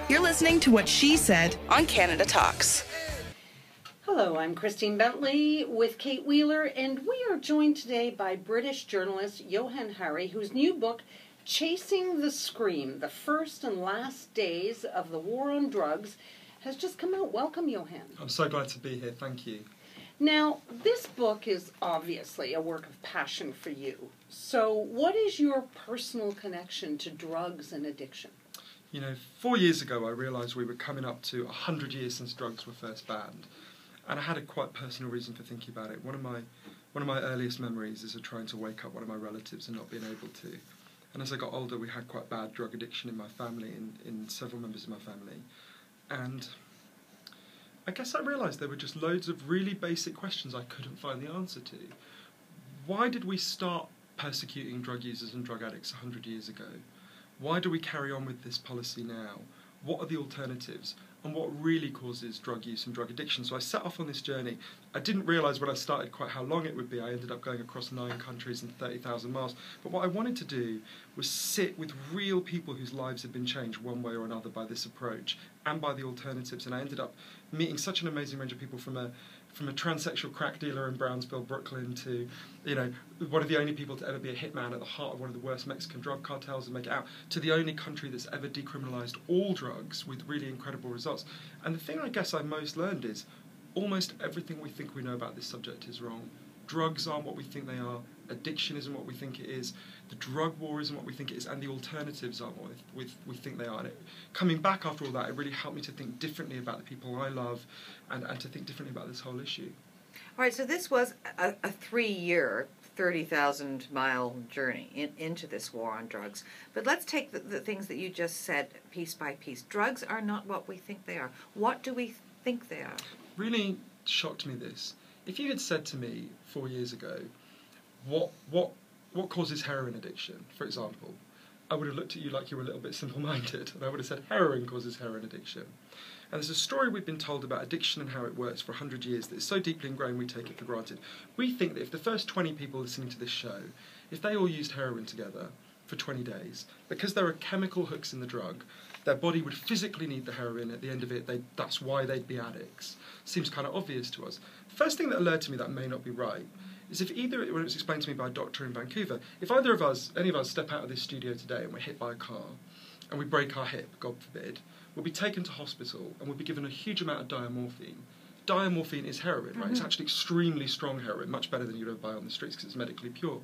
You're listening to What She Said on Canada Talks. Hello, I'm Christine Bentley with Kate Wheeler, and we are joined today by British journalist Johann Hari, whose new book, Chasing the Scream, The First and Last Days of the War on Drugs, has just come out. Welcome, Johann. I'm so glad to be here. Thank you. Now, this book is obviously a work of passion for you. So what is your personal connection to drugs and addiction? You know, 4 years ago I realised we were coming up to 100 years since drugs were first banned. And I had a quite personal reason for thinking about it. One of my earliest memories is of trying to wake up one of my relatives and not being able to. And as I got older, we had quite bad drug addiction in my family, in several members of my family. And I guess I realised there were just loads of really basic questions I couldn't find the answer to. Why did we start persecuting drug users and drug addicts 100 years ago? Why do we carry on with this policy now? What are the alternatives? And what really causes drug use and drug addiction? So I set off on this journey. I didn't realise when I started quite how long it would be. I ended up going across 9 countries and 30,000 miles. But what I wanted to do was sit with real people whose lives had been changed one way or another by this approach and by the alternatives. And I ended up meeting such an amazing range of people, from a transsexual crack dealer in Brownsville, Brooklyn, to, you know, one of the only people to ever be a hitman at the heart of one of the worst Mexican drug cartels and make it out, to the only country that's ever decriminalised all drugs with really incredible results. And the thing I guess I most learned is almost everything we think we know about this subject is wrong. Drugs aren't what we think they are. Addiction isn't what we think it is. The drug war isn't what we think it is, and the alternatives aren't what we think they are. And coming back after all that, it really helped me to think differently about the people I love, and to think differently about this whole issue. All right, so this was a 3-year, 30,000-mile journey into this war on drugs. But let's take the things that you just said piece by piece. Drugs are not what we think they are. What do we think they are? Really shocked me this. If you had said to me 4 years ago, what causes heroin addiction, for example, I would have looked at you like you were a little bit simple-minded, and I would have said heroin causes heroin addiction. And there's a story we've been told about addiction and how it works for 100 years that is so deeply ingrained we take it for granted. We think that if the first 20 people listening to this show, if they all used heroin together for 20 days, because there are chemical hooks in the drug, their body would physically need the heroin. At the end of it, that's why they'd be addicts. Seems kind of obvious to us. The first thing that alerted to me that may not be right is if when it was explained to me by a doctor in Vancouver, if any of us step out of this studio today and we're hit by a car and we break our hip, God forbid, we'll be taken to hospital and we'll be given a huge amount of diamorphine. Diamorphine is heroin, right? Mm-hmm. It's actually extremely strong heroin, much better than you'd ever buy on the streets because it's medically pure.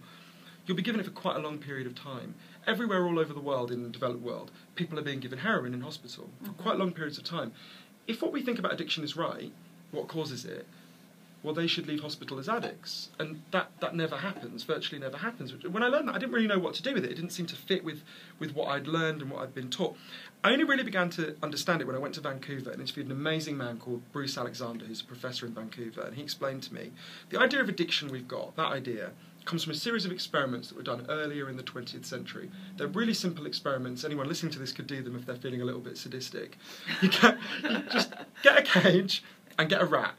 You'll be given it for quite a long period of time. Everywhere all over the world, in the developed world, people are being given heroin in hospital for quite long periods of time. If what we think about addiction is right, what causes it, well, they should leave hospital as addicts. And that never happens, virtually never happens. When I learned that, I didn't really know what to do with it. It didn't seem to fit with what I'd learned and what I'd been taught. I only really began to understand it when I went to Vancouver and interviewed an amazing man called Bruce Alexander, who's a professor in Vancouver, and he explained to me, the idea of addiction we've got, that idea, comes from a series of experiments that were done earlier in the 20th century. They're really simple experiments. Anyone listening to this could do them if they're feeling a little bit sadistic. You just get a cage and get a rat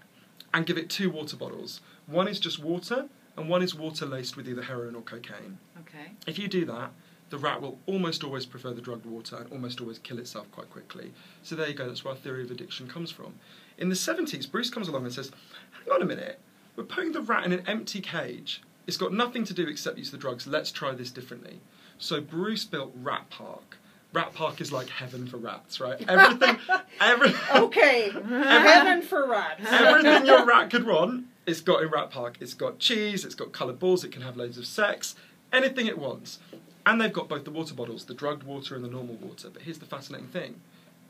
and give it 2 water bottles. One is just water, and one is water laced with either heroin or cocaine. Okay. If you do that, the rat will almost always prefer the drugged water and almost always kill itself quite quickly. So there you go, that's where our theory of addiction comes from. In the 70s, Bruce comes along and says, hang on a minute, we're putting the rat in an empty cage. It's got nothing to do except use the drugs. Let's try this differently. So Bruce built Rat Park. Rat Park is like heaven for rats, right? Everything. Okay, heaven for rats. Everything your rat could want, it's got in Rat Park. It's got cheese, it's got coloured balls, it can have loads of sex, anything it wants. And they've got both the water bottles, the drugged water and the normal water. But here's the fascinating thing.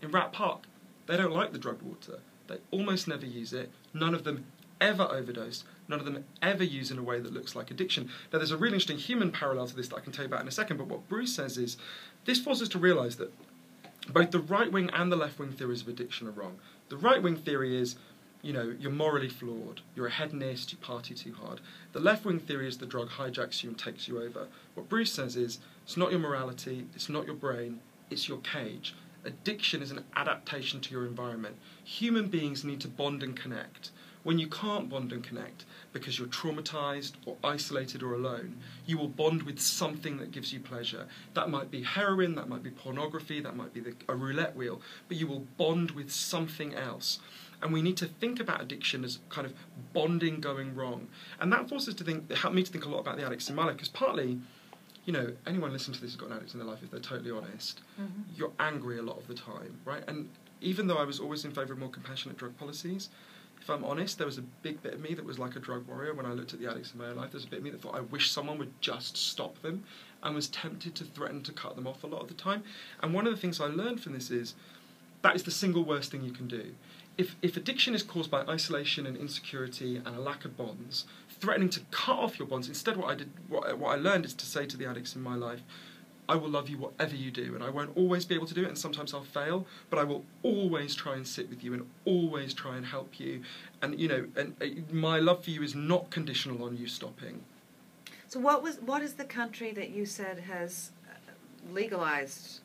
In Rat Park, they don't like the drugged water. They almost never use it. None of them ever overdose. None of them ever use in a way that looks like addiction. Now, there's a really interesting human parallel to this that I can tell you about in a second, but what Bruce says is, this forces us to realise that both the right-wing and the left-wing theories of addiction are wrong. The right-wing theory is, you know, you're morally flawed, you're a hedonist, you party too hard. The left-wing theory is the drug hijacks you and takes you over. What Bruce says is, it's not your morality, it's not your brain, it's your cage. Addiction is an adaptation to your environment. Human beings need to bond and connect. When you can't bond and connect because you're traumatized or isolated or alone, you will bond with something that gives you pleasure. That might be heroin, that might be pornography, that might be a roulette wheel, but you will bond with something else. And we need to think about addiction as kind of bonding going wrong. And that forces to think, it helped me to think a lot about the addicts in my life, because partly, you know, anyone listening to this who's got an addict in their life, if they're totally honest, you're angry a lot of the time, right? And even though I was always in favour of more compassionate drug policies, if I'm honest, there was a big bit of me that was like a drug warrior when I looked at the addicts in my own life. There's a bit of me that thought I wish someone would just stop them, and was tempted to threaten to cut them off a lot of the time. And one of the things I learned from this is that is the single worst thing you can do. If addiction is caused by isolation and insecurity and a lack of bonds, threatening to cut off your bonds, instead what I learned is to say to the addicts in my life, I will love you whatever you do, and I won't always be able to do it, and sometimes I'll fail, but I will always try and sit with you and always try and help you. And you know, and my love for you is not conditional on you stopping. So what is the country that you said has legalized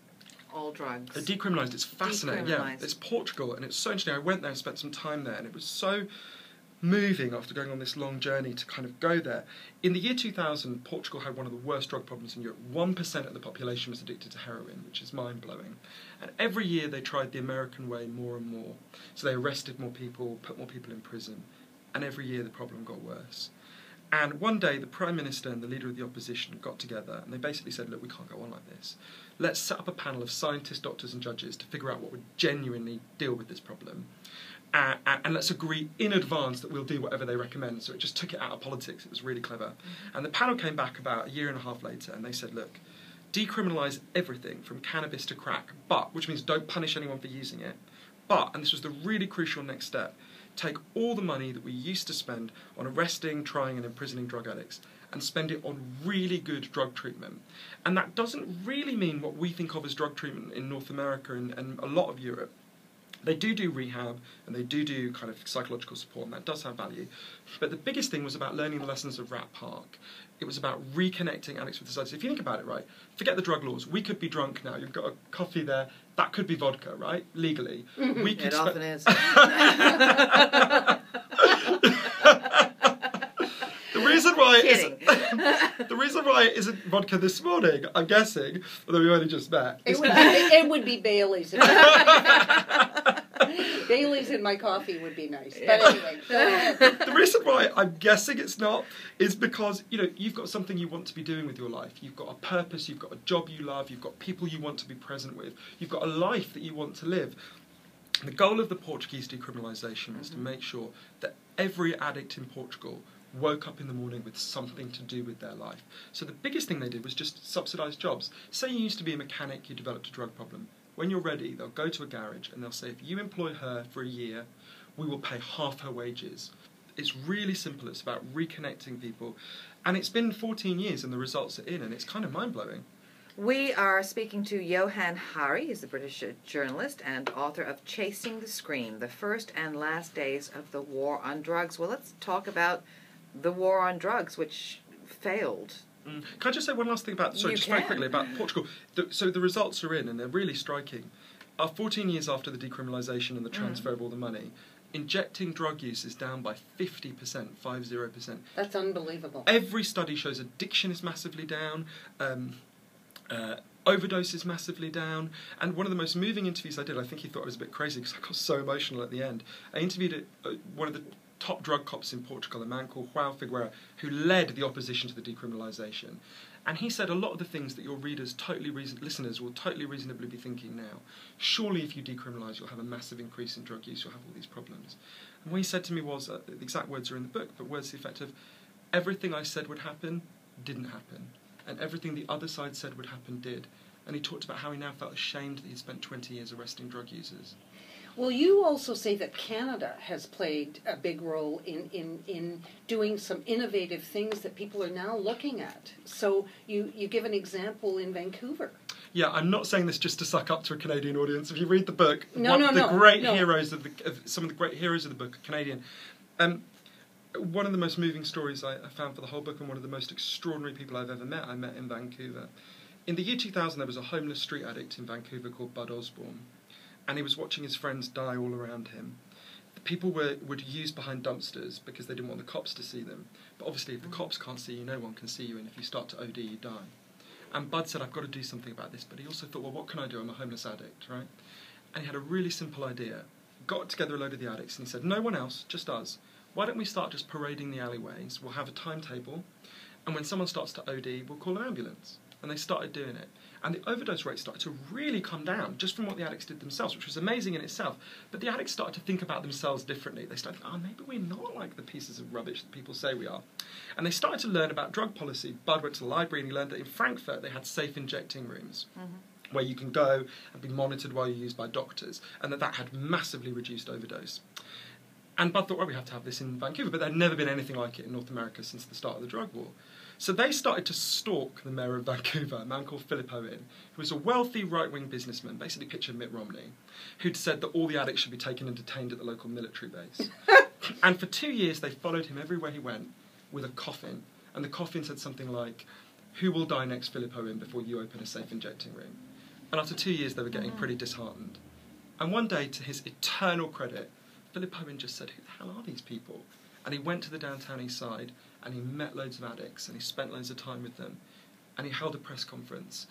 all drugs? Decriminalised. It's fascinating. Yeah, it's Portugal, and it's so interesting. I went there and spent some time there, and it was so moving after going on this long journey to kind of go there. In the year 2000, Portugal had one of the worst drug problems in Europe. 1% of the population was addicted to heroin, which is mind-blowing. And every year they tried the American way more and more. So they arrested more people, put more people in prison, and every year the problem got worse. And one day the Prime Minister and the leader of the opposition got together, and they basically said, look, we can't go on like this. Let's set up a panel of scientists, doctors and judges to figure out what would genuinely deal with this problem. And let's agree in advance that we'll do whatever they recommend. So it just took it out of politics. It was really clever. And the panel came back about a year and a half later, and they said, look, decriminalise everything from cannabis to crack, but, which means don't punish anyone for using it, but, and this was the really crucial next step, take all the money that we used to spend on arresting, trying and imprisoning drug addicts and spend it on really good drug treatment. And that doesn't really mean what we think of as drug treatment in North America and a lot of Europe. They do rehab, and they do kind of psychological support, and that does have value. But the biggest thing was about learning the lessons of Rat Park. It was about reconnecting addicts with society. If you think about it, right, forget the drug laws. We could be drunk now. You've got a coffee there. That could be vodka, right, legally. We could it often is. The reason why it isn't vodka this morning, I'm guessing, although we only just met. It would be Bailey's. Bailey's in my coffee would be nice. But anyway. The reason why I'm guessing it's not is because, you know, you've got something you want to be doing with your life. You've got a purpose, you've got a job you love, you've got people you want to be present with, you've got a life that you want to live. The goal of the Portuguese decriminalisation was to make sure that every addict in Portugal woke up in the morning with something to do with their life. So the biggest thing they did was just subsidise jobs. Say you used to be a mechanic, you developed a drug problem. When you're ready, they'll go to a garage and they'll say, if you employ her for a year, we will pay half her wages. It's really simple. It's about reconnecting people. And it's been 14 years and the results are in, and it's kind of mind-blowing. We are speaking to Johann Hari. He's a British journalist and author of Chasing the Scream, the First and Last Days of the War on Drugs. Well, let's talk about the war on drugs, which failed. Can I just say one last thing about, very quickly, about Portugal? So the results are in, and they're really striking. 14 years after the decriminalisation and the transfer of all the money, injecting drug use is down by 50%, 50%. That's unbelievable. Every study shows addiction is massively down, overdose is massively down, and one of the most moving interviews I did, I think he thought I was a bit crazy because I got so emotional at the end. I interviewed one of the top drug cops in Portugal, a man called João Figueira, who led the opposition to the decriminalisation. And he said a lot of the things that your listeners will totally reasonably be thinking now. Surely if you decriminalise, you'll have a massive increase in drug use, you'll have all these problems. And what he said to me was, the exact words are in the book, but words to the effect of, everything I said would happen didn't happen. And everything the other side said would happen did. And he talked about how he now felt ashamed that he'd spent 20 years arresting drug users. Well, you also say that Canada has played a big role in doing some innovative things that people are now looking at. So you give an example in Vancouver. Yeah, I'm not saying this just to suck up to a Canadian audience. If you read the book, some of the great heroes of the book are Canadian. One of the most moving stories I found for the whole book, and one of the most extraordinary people I've ever met, I met in Vancouver. In the year 2000, there was a homeless street addict in Vancouver called Bud Osborne. And he was watching his friends die all around him. people would use behind dumpsters because they didn't want the cops to see them. But obviously, if the cops can't see you, no one can see you, and if you start to OD, you die. And Bud said, I've got to do something about this. But he also thought, well, what can I do? I'm a homeless addict, right? And he had a really simple idea. Got together a load of the addicts, and he said, no one else, just us. Why don't we start just parading the alleyways? We'll have a timetable, and when someone starts to OD, we'll call an ambulance. And they started doing it. And the overdose rate started to really come down, just from what the addicts did themselves, which was amazing in itself. But the addicts started to think about themselves differently. They started to think, maybe we're not like the pieces of rubbish that people say we are. And they started to learn about drug policy. Bud went to the library and he learned that in Frankfurt they had safe injecting rooms, where you can go and be monitored while you're used by doctors, and that had massively reduced overdose. And Bud thought, well, we have to have this in Vancouver, but there had never been anything like it in North America since the start of the drug war. So they started to stalk the mayor of Vancouver, a man called Philip Owen, who was a wealthy right-wing businessman, basically picture Mitt Romney, who'd said that all the addicts should be taken and detained at the local military base. And for 2 years they followed him everywhere he went with a coffin, and the coffin said something like, who will die next, Philip Owen, before you open a safe injecting room? And after 2 years they were getting pretty disheartened. And one day, to his eternal credit, Philip Owen just said, who the hell are these people? And he went to the downtown east side, and he met loads of addicts, and he spent loads of time with them. And he held a press conference,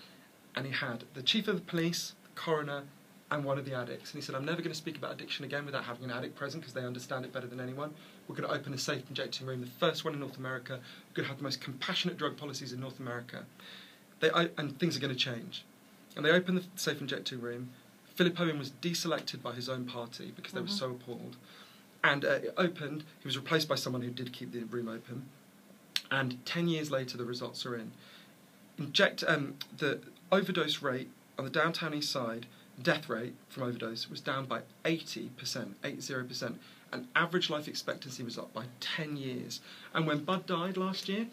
and he had the chief of the police, the coroner, and one of the addicts. And he said, I'm never going to speak about addiction again without having an addict present, because they understand it better than anyone. We're going to open a safe injecting room, the first one in North America. We're going to have the most compassionate drug policies in North America. And things are going to change. And they opened the safe injecting room. Philip Owen was deselected by his own party because they were so appalled. And it opened. He was replaced by someone who did keep the room open. And 10 years later, the results are in. The overdose rate on the downtown east side, death rate from overdose, was down by 80%, 80%. And average life expectancy was up by 10 years. And when Bud died last year,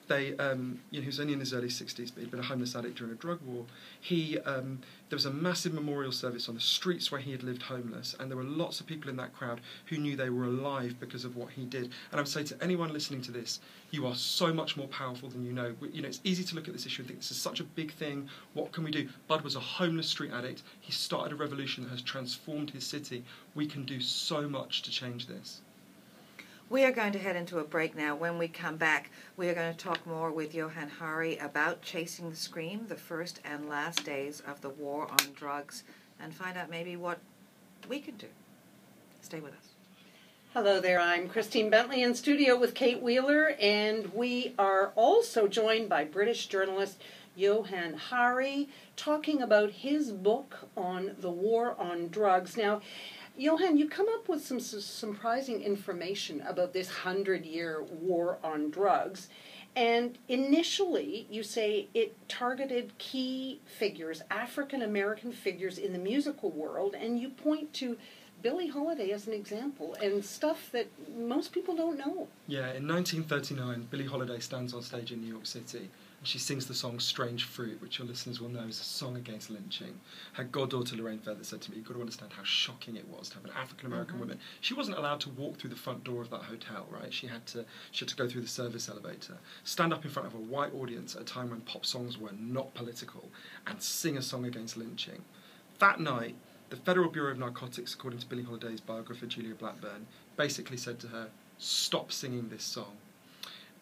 he was only in his early 60s, but he'd been a homeless addict during a drug war. There was a massive memorial service on the streets where he had lived homeless, and there were lots of people in that crowd who knew they were alive because of what he did. And I would say to anyone listening to this, you are so much more powerful than you know. It's easy to look at this issue and think this is such a big thing. What can we do? Bud was a homeless street addict. He started a revolution that has transformed his city. We can do so much to change this. We are going to head into a break now. When we come back, we are going to talk more with Johann Hari about Chasing the Scream, the first and last days of the war on drugs, and find out maybe what we can do. Stay with us. Hello there, I'm Christine Bentley in studio with Kate Wheeler, and we are also joined by British journalist Johann Hari, talking about his book on the war on drugs. Now, Johann, you come up with some surprising information about this 100-year war on drugs. And initially, you say it targeted key figures, African-American figures in the musical world, and you point to Billie Holiday as an example, and stuff that most people don't know. Yeah, in 1939, Billie Holiday stands on stage in New York City, and she sings the song Strange Fruit, which your listeners will know is a song against lynching. Her goddaughter Lorraine Feather said to me, you've got to understand how shocking it was to have an African-American woman. She wasn't allowed to walk through the front door of that hotel, right? She had to go through the service elevator, stand up in front of a white audience at a time when pop songs were not political, and sing a song against lynching. That night, the Federal Bureau of Narcotics, according to Billie Holiday's biographer Julia Blackburn, basically said to her, stop singing this song.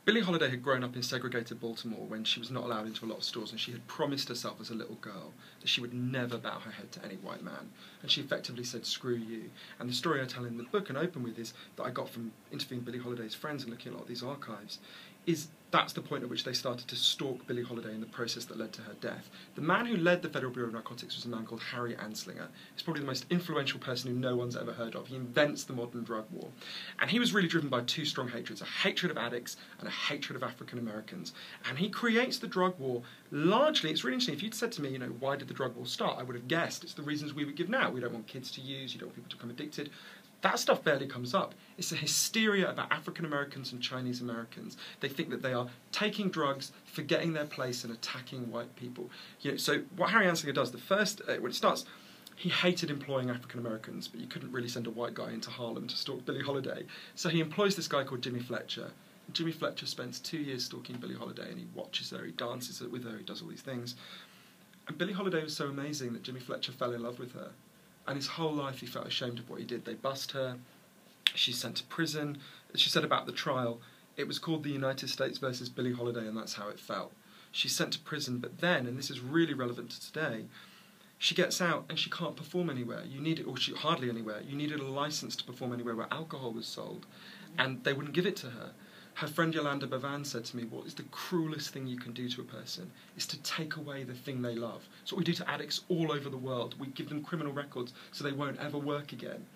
Billie Holiday had grown up in segregated Baltimore when she was not allowed into a lot of stores, and she had promised herself as a little girl that she would never bow her head to any white man. And she effectively said, screw you. And the story I tell in the book and open with is that I got from interviewing Billie Holiday's friends and looking at a lot of these archives, is that's the point at which they started to stalk Billie Holiday in the process that led to her death. The man who led the Federal Bureau of Narcotics was a man called Harry Anslinger. He's probably the most influential person who no one's ever heard of. He invents the modern drug war. And he was really driven by two strong hatreds, a hatred of addicts and a hatred of African Americans. And he creates the drug war largely, it's really interesting, if you'd said to me, why did the drug war start? I would have guessed it's the reasons we would give now. We don't want kids to use, you don't want people to become addicted. That stuff barely comes up. It's a hysteria about African Americans and Chinese Americans. They think that they are taking drugs, forgetting their place, and attacking white people. So what Harry Anslinger does, the first, when it starts, he hated employing African Americans, but you couldn't really send a white guy into Harlem to stalk Billie Holiday. So he employs this guy called Jimmy Fletcher. And Jimmy Fletcher spends 2 years stalking Billie Holiday, and he watches her, he dances with her, he does all these things. And Billie Holiday was so amazing that Jimmy Fletcher fell in love with her. And his whole life he felt ashamed of what he did. They bust her, She's sent to prison. She said about the trial, it was called the United States versus Billie Holiday, and that's how it felt. She's sent to prison, but then, and this is really relevant to today, she gets out and she can't perform anywhere. Hardly anywhere. You needed a license to perform anywhere where alcohol was sold, and they wouldn't give it to her. Her friend Yolanda Bavan said to me, what is the cruelest thing you can do to a person is to take away the thing they love. It's what we do to addicts all over the world. We give them criminal records so they won't ever work again.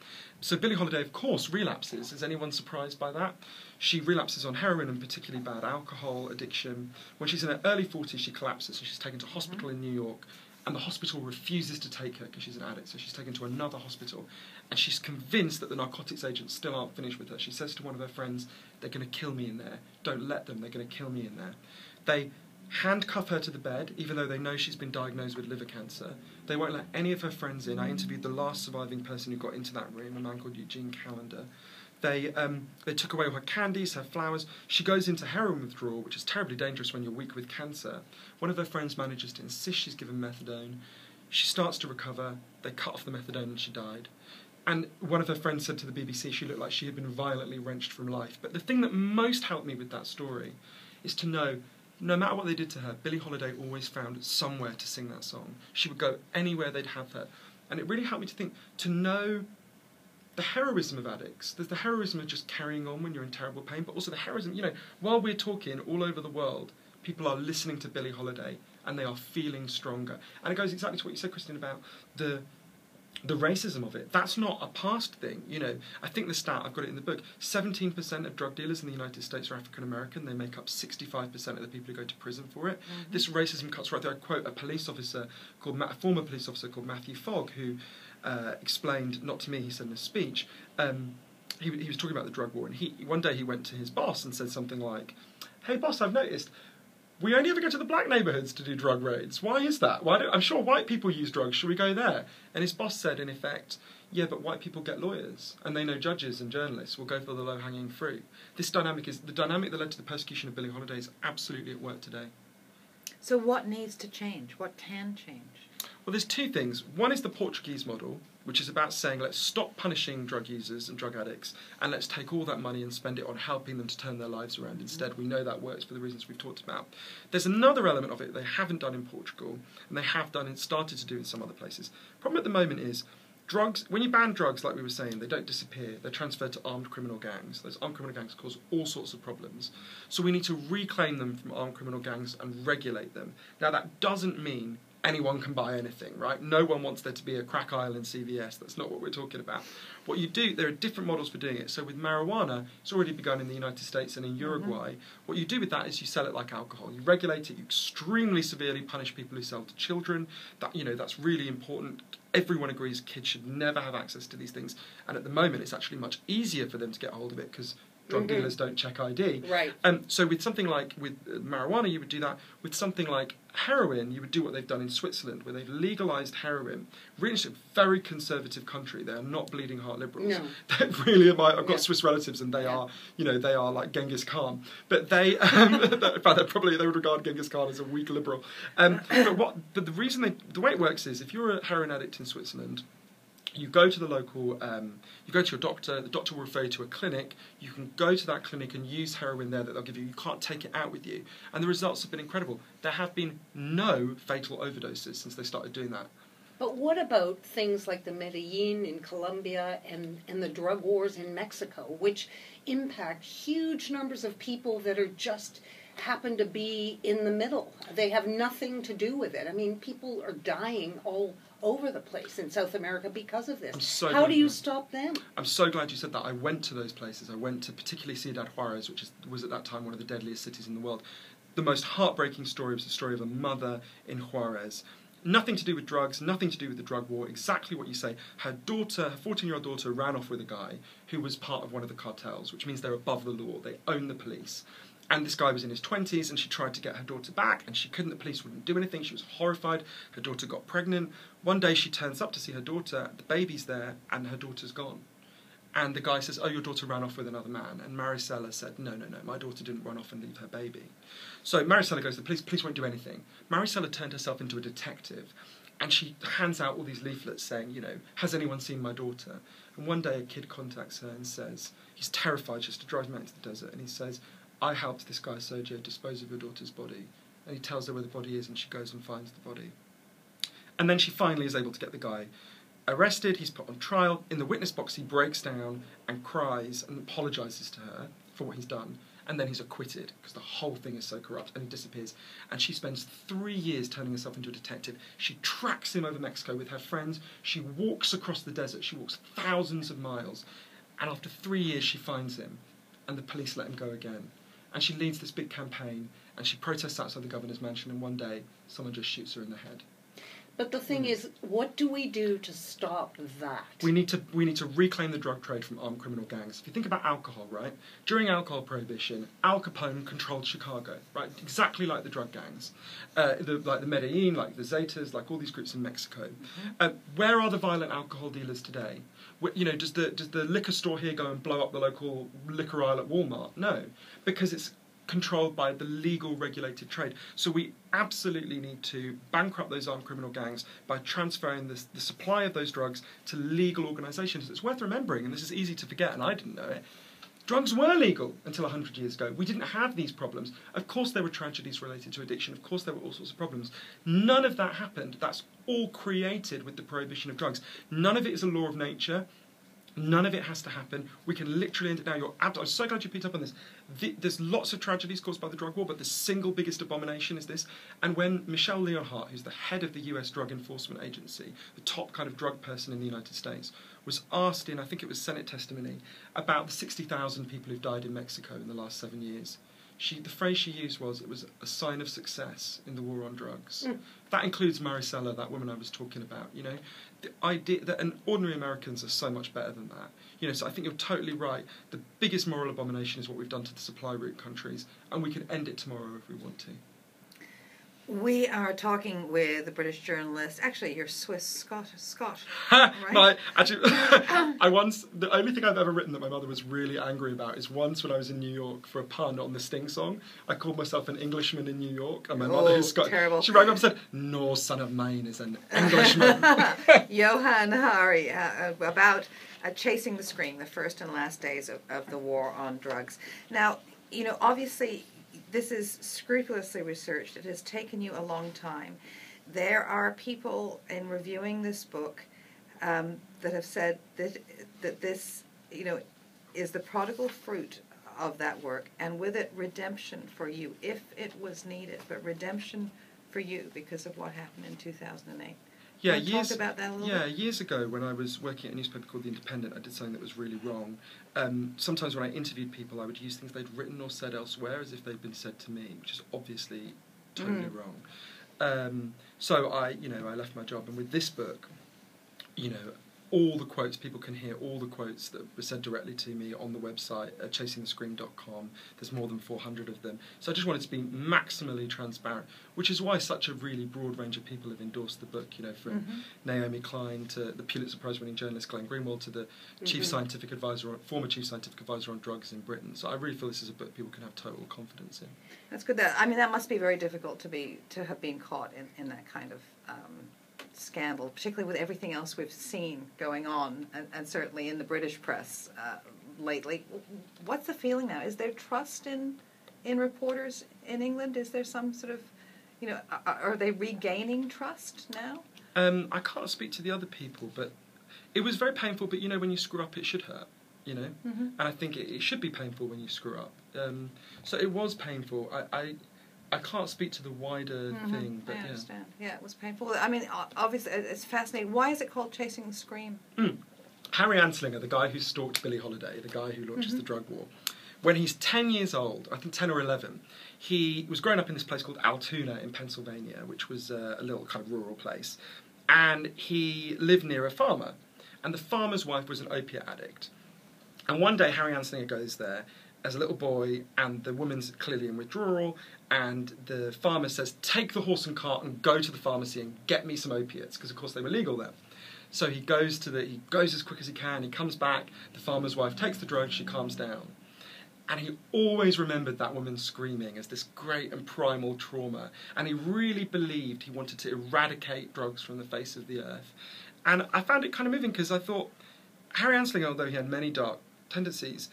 So Billie Holiday, of course, relapses. Is anyone surprised by that? She relapses on heroin and particularly bad alcohol addiction. When she's in her early 40s, she collapses and she's taken to hospital in New York. And the hospital refuses to take her because she's an addict, so she's taken to another hospital. And she's convinced that the narcotics agents still aren't finished with her. She says to one of her friends, they're going to kill me in there. Don't let them, they're going to kill me in there. They handcuff her to the bed, even though they know she's been diagnosed with liver cancer. They won't let any of her friends in. I interviewed the last surviving person who got into that room, a man called Eugene Callender. They took away all her candies, her flowers. She goes into heroin withdrawal, which is terribly dangerous when you're weak with cancer. One of her friends manages to insist she's given methadone. She starts to recover. They cut off the methadone and she died. And one of her friends said to the BBC she looked like she had been violently wrenched from life. But the thing that most helped me with that story is to know, no matter what they did to her, Billie Holiday always found somewhere to sing that song. She would go anywhere they'd have her. And it really helped me to think, to know the heroism of addicts. There's the heroism of just carrying on when you're in terrible pain, but also the heroism, while we're talking all over the world, people are listening to Billie Holiday and they are feeling stronger. And it goes exactly to what you said, Christine, about the racism of it. That's not a past thing. I think the stat, I've got it in the book, 17% of drug dealers in the United States are African American. They make up 65% of the people who go to prison for it. Mm-hmm. This racism cuts right there. I quote a former police officer called Matthew Fogg, who explained, not to me, he said in a speech, he was talking about the drug war, and one day he went to his boss and said something like, hey boss, I've noticed we only ever go to the black neighbourhoods to do drug raids. Why is that? I'm sure white people use drugs, should we go there? And his boss said, in effect, yeah, but white people get lawyers, and they know judges and journalists will go for the low-hanging fruit. This dynamic is the dynamic that led to the persecution of Billie Holiday is absolutely at work today. So what needs to change? What can change? Well, there's two things. One is the Portuguese model, which is about saying let's stop punishing drug users and drug addicts and let's take all that money and spend it on helping them to turn their lives around instead. We know that works for the reasons we've talked about. There's another element of it they haven't done in Portugal and they have done and started to do in some other places. Problem at the moment is drugs, when you ban drugs, like we were saying, they don't disappear. They're transferred to armed criminal gangs. Those armed criminal gangs cause all sorts of problems. So we need to reclaim them from armed criminal gangs and regulate them. Now, that doesn't mean anyone can buy anything, right? No one wants there to be a crack aisle in CVS. That's not what we're talking about. What you do, there are different models for doing it. So with marijuana, it's already begun in the United States and in Uruguay. What you do with that is you sell it like alcohol. You regulate it, you extremely severely punish people who sell to children. That's really important. Everyone agrees kids should never have access to these things. And at the moment, it's actually much easier for them to get hold of it because drug dealers don't check ID. Right. So with something like with marijuana, you would do that. With something like heroin, you would do what they've done in Switzerland, where they've legalised heroin. Really, it's a very conservative country. They are not bleeding heart liberals. No. They really are. I've got Swiss relatives, and they are, they are like Genghis Khan. But they, in fact, they would regard Genghis Khan as a weak liberal. But the reason the way it works is, if you're a heroin addict in Switzerland, you go to the local, you go to your doctor, the doctor will refer you to a clinic, you can go to that clinic and use heroin there that they'll give you, you can't take it out with you. And the results have been incredible. There have been no fatal overdoses since they started doing that. But what about things like the Medellin in Colombia and the drug wars in Mexico, which impact huge numbers of people that are just happen to be in the middle? They have nothing to do with it. I mean, people are dying all over the place in South America because of this. How do you stop them? I'm so glad you said that. I went to those places. I went to particularly Ciudad Juarez, which was at that time one of the deadliest cities in the world. The most heartbreaking story was the story of a mother in Juarez. Nothing to do with drugs, nothing to do with the drug war, exactly what you say. Her daughter, her 14-year-old daughter, ran off with a guy who was part of one of the cartels, which means they're above the law. They own the police. And this guy was in his 20s, and she tried to get her daughter back, and she couldn't. The police wouldn't do anything. She was horrified. Her daughter got pregnant. One day she turns up to see her daughter. The baby's there, and her daughter's gone. And the guy says, oh, your daughter ran off with another man. And Maricela said, no, my daughter didn't run off and leave her baby. So Maricela goes to the police. Police won't do anything. Maricela turned herself into a detective. And she hands out all these leaflets saying, you know, has anyone seen my daughter? And one day a kid contacts her and says, he's terrified just to drive him out into the desert, and he says, I helped this guy Sergio dispose of your daughter's body. And he tells her where the body is, and she goes and finds the body. And then she finally is able to get the guy arrested. He's put on trial. In the witness box, he breaks down and cries and apologises to her for what he's done. And then he's acquitted because the whole thing is so corrupt, and he disappears. And she spends 3 years turning herself into a detective. She tracks him over Mexico with her friends. She walks across the desert. She walks thousands of miles. And after 3 years, she finds him, and the police let him go again. And she leads this big campaign, and she protests outside the governor's mansion, and one day, someone just shoots her in the head. But the thing is, what do we do to stop that? We need to reclaim the drug trade from armed criminal gangs. If you think about alcohol, right? During alcohol prohibition, Al Capone controlled Chicago, right? Exactly like the drug gangs, like the Medellin, like the Zetas, like all these groups in Mexico. Where are the violent alcohol dealers today? You know, does the liquor store here go and blow up the local liquor aisle at Walmart? No, because it's controlled by the legal regulated trade. So we absolutely need to bankrupt those armed criminal gangs by transferring the supply of those drugs to legal organisations. It's worth remembering, and this is easy to forget, and I didn't know it, drugs were legal until 100 years ago. We didn't have these problems. Of course there were tragedies related to addiction. Of course there were all sorts of problems. None of that happened. That's all created with the prohibition of drugs. None of it is a law of nature. None of it has to happen. We can literally end it now. I'm so glad you picked up on this. There's lots of tragedies caused by the drug war, but the single biggest abomination is this. And when Michelle Leonhardt, who's the head of the US Drug Enforcement Agency, the top kind of drug person in the United States, was asked in, I think it was Senate testimony, about the 60,000 people who've died in Mexico in the last 7 years. The phrase she used was, it was a sign of success in the war on drugs. That includes Maricela, that woman I was talking about, you know. The idea that ordinary Americans are so much better than that. You know, so I think you're totally right. The biggest moral abomination is what we've done to the supply route countries, and we can end it tomorrow if we want to. We are talking with a British journalist. Actually, you're Swiss Scot, right? The only thing I've ever written that my mother was really angry about is once when I was in New York for a pun on the Sting song, I called myself an Englishman in New York, and my mother, who's Scottish, terrible. She rang up and said, "No son of mine is an Englishman." Johann Hari, about chasing the scream, the first and last days of the war on drugs. Now, you know, obviously, this is scrupulously researched. It has taken you a long time. There are people in reviewing this book that have said that this, you know, is the prodigal fruit of that work, and with it, redemption for you, if it was needed, but redemption for you because of what happened in 2008. Yeah, talk about that a little bit? Years ago when I was working at a newspaper called The Independent, I did something that was really wrong. Sometimes when I interviewed people, I would use things they'd written or said elsewhere as if they'd been said to me, which is obviously totally wrong. So I left my job, and with this book, you know, all the quotes, people can hear all the quotes that were said directly to me on the website, chasingthescream.com. There's more than 400 of them. So I just wanted to be maximally transparent, which is why such a really broad range of people have endorsed the book, you know, from Naomi Klein to the Pulitzer Prize-winning journalist Glenn Greenwald to the former chief scientific advisor on drugs in Britain. So I really feel this is a book people can have total confidence in. That's good. That must be very difficult to have been caught in that kind of scandal, particularly with everything else we've seen going on, and certainly in the British press lately. What's the feeling now? Is there trust in reporters in England? Is there some sort of, you know, are they regaining trust now? I can't speak to the other people, but it was very painful. But you know, when you screw up, it should hurt. You know, and I think it should be painful when you screw up. So it was painful. I can't speak to the wider thing, but I understand. Yeah, it was painful. I mean, obviously, it's fascinating. Why is it called Chasing the Scream? Harry Anslinger, the guy who stalked Billie Holiday, the guy who launches the drug war, when he's 10 years old, I think 10 or 11, he was growing up in this place called Altoona in Pennsylvania, which was a little kind of rural place, and he lived near a farmer, and the farmer's wife was an opiate addict. And one day, Harry Anslinger goes there as a little boy, and the woman's clearly in withdrawal, and the farmer says, take the horse and cart and go to the pharmacy and get me some opiates, because of course they were legal there. So he goes as quick as he can, he comes back, the farmer's wife takes the drugs, she calms down. And he always remembered that woman screaming as this great and primal trauma. And he really believed he wanted to eradicate drugs from the face of the earth. And I found it kind of moving because I thought, Harry Anslinger, although he had many dark tendencies,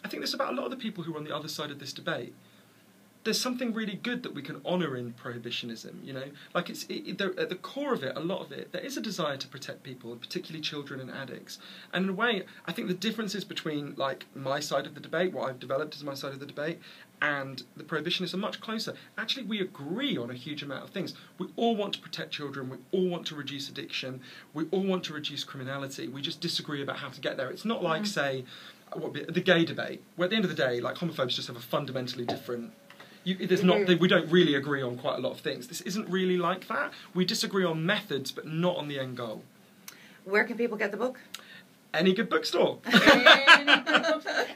I think this about a lot of the people who are on the other side of this debate. There's something really good that we can honour in prohibitionism, you know? Like, at the core of it, a lot of it, there is a desire to protect people, particularly children and addicts. And in a way, I think the differences between, like, my side of the debate, what I've developed as my side of the debate, and the prohibitionists are much closer. Actually, we agree on a huge amount of things. We all want to protect children, we all want to reduce addiction, we all want to reduce criminality. We just disagree about how to get there. It's not like, say, the gay debate, where at the end of the day, like, homophobes just have a fundamentally different... we don't really agree on quite a lot of things. This isn't really like that. We disagree on methods, but not on the end goal. Where can people get the book? Any good bookstore.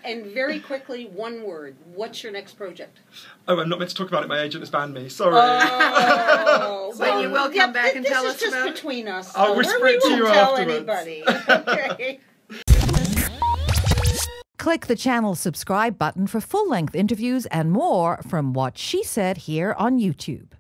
And very quickly, one word. What's your next project? Oh, I'm not meant to talk about it. My agent has banned me. Sorry. Oh, so you will come back and tell us about it? This is just between us. I'll whisper it to you afterwards. We won't tell anybody. Okay. Click the channel subscribe button for full-length interviews and more from What She Said here on YouTube.